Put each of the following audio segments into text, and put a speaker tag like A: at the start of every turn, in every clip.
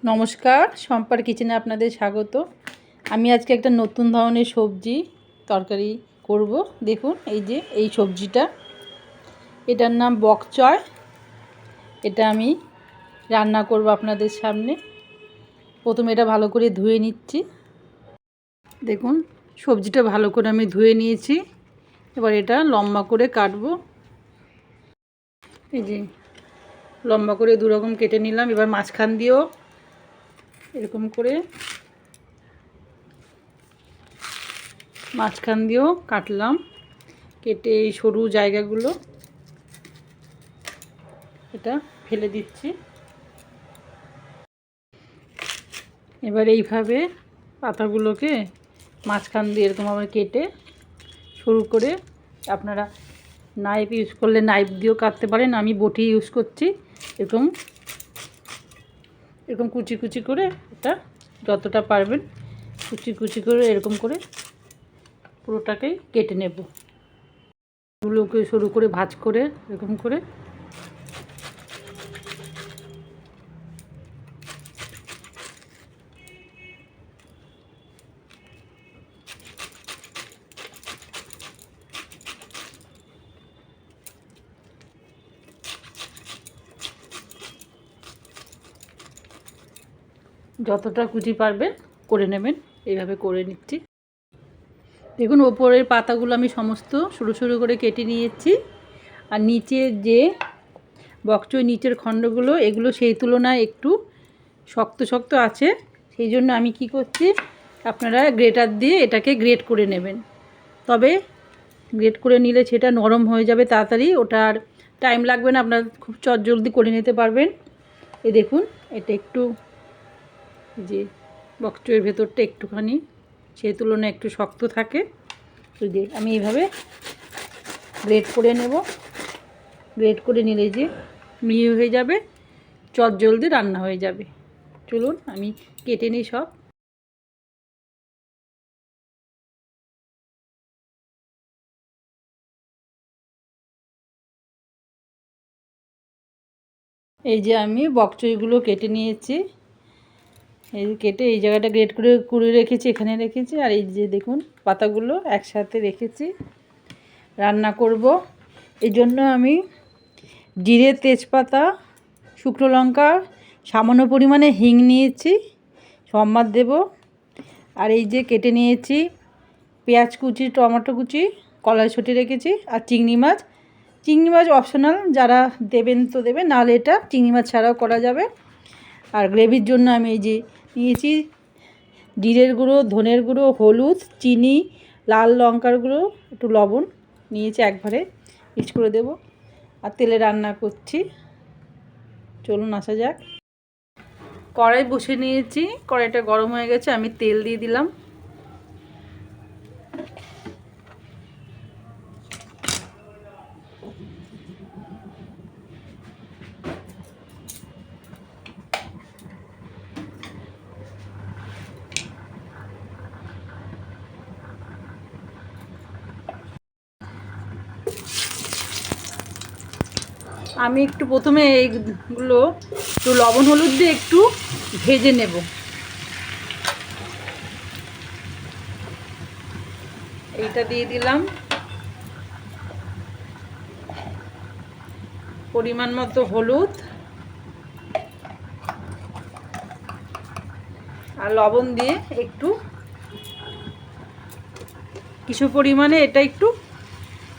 A: নমস্কার, সম্পার কিচেনে আপনাদের স্বাগত। আমি আজকে একটা নতুন ধরনের সবজি তরকারি করব। দেখুন এই যে এই সবজিটা, এটার নাম বকচয়। এটা আমি রান্না করব আপনাদের সামনে। প্রথমে এটা ভালো করে ধুয়ে নিচ্ছি। দেখুন সবজিটা ভালো করে আমি ধুয়ে নিয়েছি। এবার এটা লম্বা করে কাটবো। এই যে লম্বা করে দুরকম কেটে নিলাম। এবার মাঝখান দিয়েও এরকম করে মাঝখান দিয়েও কাটলাম। কেটে এই সরু জায়গাগুলো এটা ফেলে দিচ্ছি। এবার এইভাবে পাতাগুলোকে মাঝখান দিয়ে এরকম আবার কেটে সরু করে, আপনারা নাইফ ইউজ করলে নাইফ দিয়েও কাটতে পারেন। আমি বটি ইউজ করছি। এরকম এরকম কুচি কুচি করে এটা যতটা পারবেন কুচি কুচি করে এরকম করে পুরোটাকেই কেটে নেব। এগুলোকে সরু করে ভাঁজ করে এরকম করে যতটা কুচি পারবেন করে নেবেন। এইভাবে করে নিচ্ছি। দেখুন ওপরের পাতাগুলো আমি সমস্ত সরু সরু করে কেটে নিয়েছি। আর নিচের যে বকচয় নিচের খণ্ডগুলো, এগুলো সেই তুলনায় একটু শক্ত শক্ত আছে। সেই জন্য আমি কি করছি, আপনারা গ্রেটার দিয়ে এটাকে গ্রেট করে নেবেন। তবে গ্রেট করে নিলে সেটা নরম হয়ে যাবে তাড়াতাড়ি, ওটার টাইম লাগবে না, আপনারা খুব চটজলদি করে নিতে পারবেন। এই দেখুন এটা একটু, যে বকচয়ের ভেতরটা একটুখানি সেই তুলনায় একটু শক্ত থাকে। যে আমি এইভাবে গ্রেট করে নেব। গ্রেট করে নিলে যে মিহি হয়ে যাবে, চটজলদি রান্না হয়ে যাবে। চলুন আমি কেটে নিই সব। এই যে আমি বকচইগুলো কেটে নিয়েছি। এই কেটে এই জায়গাটা গ্রেট করে কুড়ে রেখেছি, এখানে রেখেছি। আর এই যে দেখুন পাতাগুলো একসাথে রেখেছি। রান্না করব এই জন্য আমি জিরে, তেজপাতা, শুকনো লঙ্কা, সামান্য পরিমাণে হিং নিয়েছি, সম্বাদ দেব। আর এই যে কেটে নিয়েছি পেঁয়াজ কুচি, টমেটো কুচি, কড়াইশুঁটি রেখেছি। আর চিংড়ি মাছ। চিংড়ি মাছ অপশনাল, যারা দেবেন তো দেবেন, নাহলে এটা চিংড়ি মাছ ছাড়াও করা যাবে। আর গ্রেভির জন্য আমি এই যে নিয়েছি জিরের গুঁড়ো, ধনের গুঁড়ো, হলুদ, চিনি, লাল লঙ্কার গুঁড়ো, একটু লবণ নিয়েছি, একবারে মিক্স করে দেব। আর তেলে রান্না করছি। চলুন আসা যাক। কড়াই বসে নিয়েছি, কড়াইটা গরম হয়ে গেছে, আমি তেল দিয়ে দিলাম। আমি একটু প্রথমে এইগুলো একটু লবণ হলুদ দিয়ে একটু ভেজে নেব। এইটা দিয়ে দিলাম, পরিমাণ মতো হলুদ আর লবণ দিয়ে একটু কিছু পরিমাণে এটা একটু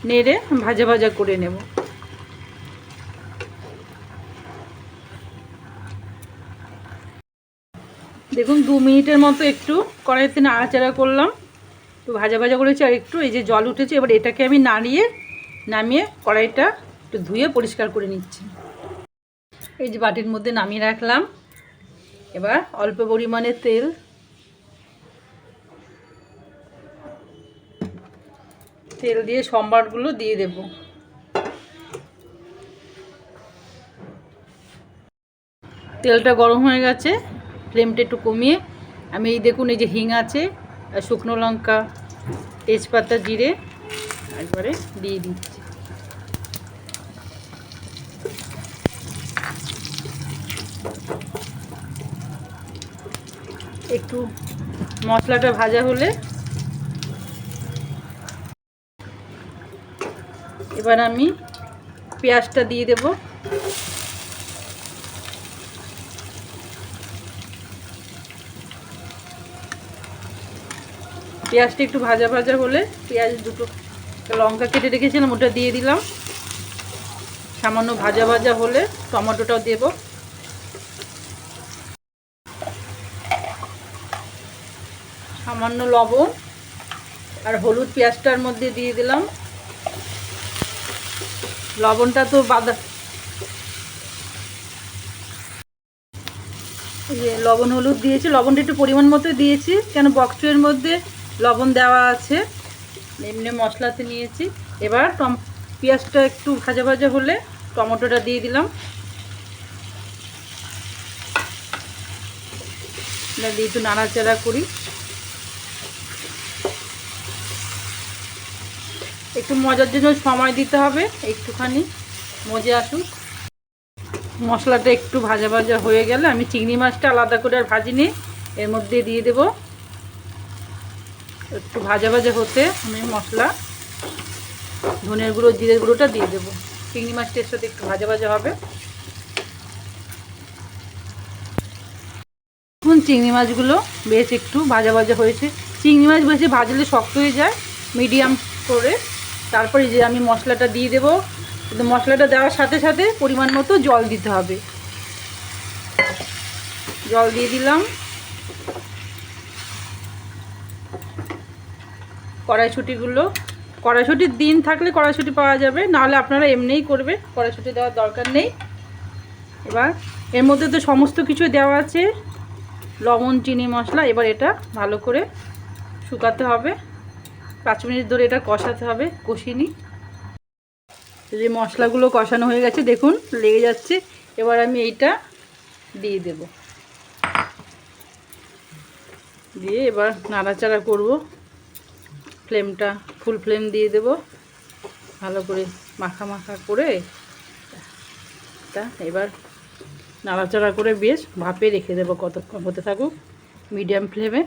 A: নেড়ে ভাজা ভাজা করে নেব। দেখুন 2 মিনিটের মতো একটু কড়াইতে নাড়াচাড়া করলাম, একটু ভাজা ভাজা করেছি। আর একটু এই যে জল উঠেছে, এবার এটাকে আমি নামিয়ে কড়াইটা একটু ধুয়ে পরিষ্কার করে নিচ্ছি। এই যে বাটির মধ্যে নামিয়ে রাখলাম। এবার অল্প পরিমাণে তেল দিয়ে সম্বারগুলো দিয়ে দেব। তেলটা গরম হয়ে গেছে, ফ্লেমটা একটু কমিয়ে আমি এই দেখুন এই যে হিং আছে, আর শুকনো লঙ্কা, তেজপাতা, জিরে একবারে দিয়ে দিচ্ছি। একটু মশলাটা ভাজা হলে এবার আমি পেঁয়াজটা দিয়ে দেব। পেঁয়াজটা একটু ভাজা ভাজা হলে পেঁয়াজ দুটো লঙ্কা কেটে রেখেছিলাম ওটা দিয়ে দিলাম। সামান্য ভাজা ভাজা হলে টমেটোটাও দেব। সামান্য লবণ আর হলুদ পেঁয়াজটার মধ্যে দিয়ে দিলাম। লবণটা তো লবণ হলুদ দিয়েছি, লবণটা একটু পরিমাণ মতো দিয়েছি, কেন বকচুয়ের মধ্যে লবণ দেওয়া আছে। এমনি মশলাতে নিয়েছি। এবার পেঁয়াজটা একটু ভাজা ভাজা হলে টমেটোটা দিয়ে দিলাম। দিয়ে একটু নাড়াচাড়া করি। একটু মজার জন্য সময় দিতে হবে, একটুখানি মজে আসুক। মশলাটা একটু ভাজা ভাজা হয়ে গেলে আমি চিংড়ি মাছটা আলাদা করে আর ভাজিনি, এর মধ্যে দিয়ে দেব। একটু ভাজা ভাজা হতে আমি মশলা ধনের গুঁড়ো জিরের গুঁড়োটা দিয়ে দেবো। চিংড়ি মাছটার সাথে একটু ভাজা ভাজা হবে। এখন চিংড়ি মাছগুলো বেশ একটু ভাজা ভাজা হয়েছে। চিংড়ি মাছ বেশি ভাজলে শক্ত হয়ে যায়, মিডিয়াম করে। তারপরে যে আমি মশলাটা দিয়ে দেবো, কিন্তু মশলাটা দেওয়ার সাথে সাথে পরিমাণ মতো জল দিতে হবে। জল দিয়ে দিলাম। কড়াইশুঁটির দিন থাকলে কড়াইশুঁটি পাওয়া যাবে, নাহলে আপনারা এমনিই করবে, কড়াইশুঁটি দেওয়ার দরকার নেই। এবার এর মধ্যে তো সমস্ত কিছু দেওয়া আছে, লবণ চিনি মশলা। এবার এটা ভালো করে শুকাতে হবে, 5 মিনিট ধরে এটা কষাতে হবে। কষিয়ে নিই। যে মশলাগুলো কষানো হয়ে গেছে, দেখুন লেগে যাচ্ছে। এবার আমি এইটা দিয়ে দেব, দিয়ে এবার নাড়াচাড়া করব। ফ্লেমটা ফুল ফ্লেম দিয়ে দেব, ভালো করে মাখা মাখা করে তা এবার নাড়াচাড়া করে বেশ ভাপে রেখে দেবো, কতক্ষণ হতে থাকুক মিডিয়াম ফ্লেমে।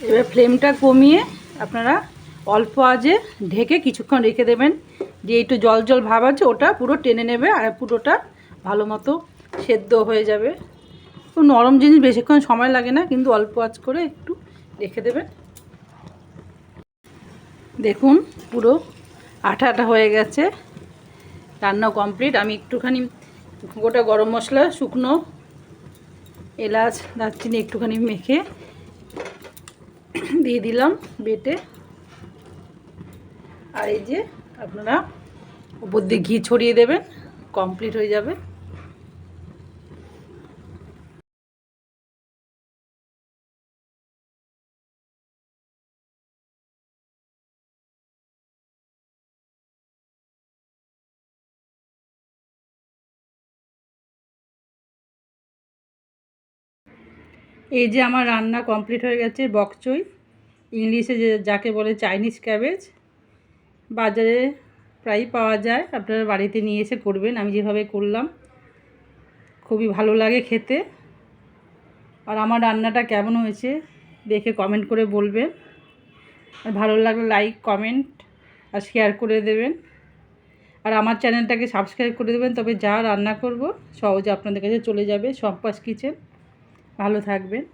A: এবার ফ্লেমটা কমিয়ে আপনারা অল্প আঁচে ঢেকে কিছুক্ষণ রেখে দেবেন, যে একটু জল জল ভাব আছে ওটা পুরো টেনে নেবে আর পুরোটা ভালো মতো সেদ্ধ হয়ে যাবে। তো নরম জিনিস বেশিক্ষণ সময় লাগে না, কিন্তু অল্প আঁচ করে একটু রেখে দেবেন। দেখুন পুরো আঠা আঠা হয়ে গেছে, রান্না কমপ্লিট। আমি একটুখানি গোটা গরম মশলা, শুকনো এলাচ দারচিনি একটুখানি মেখে দিয়ে দিলাম বেটে। আর এই যে আপনারা উপর দিয়ে ঘি ছড়িয়ে দেবেন, কমপ্লিট হয়ে যাবে। এই যে আমার রান্না কমপ্লিট হয়ে গেছে, বকচুই, ইংলিশে যাকে বলে চাইনিজ ক্যাবেজ। বাজারে প্রায়ই পাওয়া যায়, আপনারা বাড়িতে নিয়ে এসে করবেন, আমি যেভাবে করলাম। খুবই ভালো লাগে খেতে। আর আমার রান্নাটা কেমন হয়েছে দেখে কমেন্ট করে বলবেন। আর ভালো লাগলে লাইক কমেন্ট আর শেয়ার করে দেবেন। আর আমার চ্যানেলটাকে সাবস্ক্রাইব করে দেবেন, তবে যা রান্না করব সহজে আপনাদের কাছে চলে যাবে। সম্পাস কিচেন। ভালো থাকবেন।